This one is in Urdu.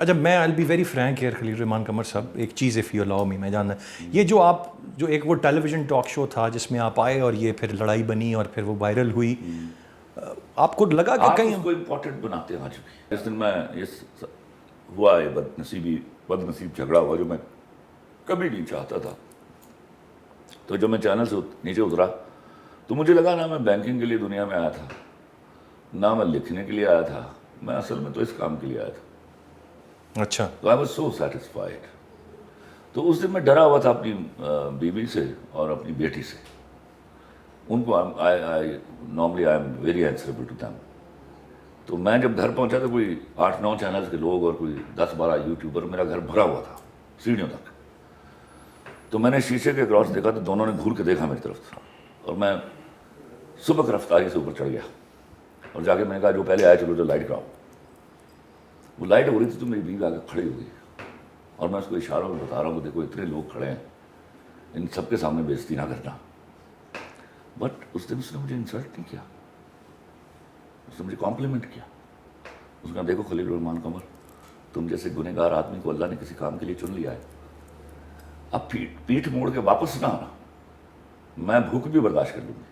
اچھا میں I'll be very frank here خلیل الرحمان قمر صاحب, ایک چیز if you allow me, میں جاننا یہ جو ایک وہ ٹیلی ویژن ٹاک شو تھا جس میں آپ آئے اور یہ پھر لڑائی بنی اور پھر وہ وائرل ہوئی, آپ کو لگا کہ کہیں آپ اس کو امپورٹنٹ بناتے ہیں آج بھی. اس دن میں یہ ہوا ہے بد نصیب جھگڑا ہوا جو میں کبھی نہیں چاہتا تھا. تو جب میں چینل سے نیچے اترا تو مجھے لگا نہ میں بینکنگ کے لیے دنیا میں آیا تھا, نہ میں لکھنے کے لیے آیا تھا, میں اصل میں تو اس کام کے لیے آیا تھا. اچھا تو آئی واز سو سیٹسفائڈ. تو اس دن میں ڈرا ہوا تھا اپنی بیوی سے اور اپنی بیٹی سے. ان کو normally I am very answerable to them. تو میں جب گھر پہنچا تو کوئی 8-9 چینلز کے لوگ اور کوئی 10-12 یوٹیوبر, میرا گھر بھرا ہوا تھا سیڑھیوں تک. تو میں نے شیشے کے کراس دیکھا تو دونوں نے گھور کے دیکھا میری طرف, اور میں سبق رفتاری سے اوپر چڑھ گیا اور جا کے میں نے کہا جو پہلے آئے چلو جو لائٹ کراؤ. وہ لائٹ ہو رہی تھی تو میری بیوی آ کے کھڑی ہو گئی اور میں اس کو اشاروں میں بتا رہا ہوں کہ دیکھو اتنے لوگ کھڑے ہیں, ان سب کے سامنے بےعزتی نہ کرنا. بٹ اس دن اس نے مجھے انسلٹ نہیں کیا, اس نے مجھے کمپلیمنٹ کیا. اس نے کہا دیکھو خلیل الرحمان قمر, تم جیسے گنہگار آدمی کو اللہ نے کسی کام کے لیے چن لیا ہے, اب پیٹھ موڑ کے واپس نہ آنا, میں بھوک بھی برداشت کر لوں گی.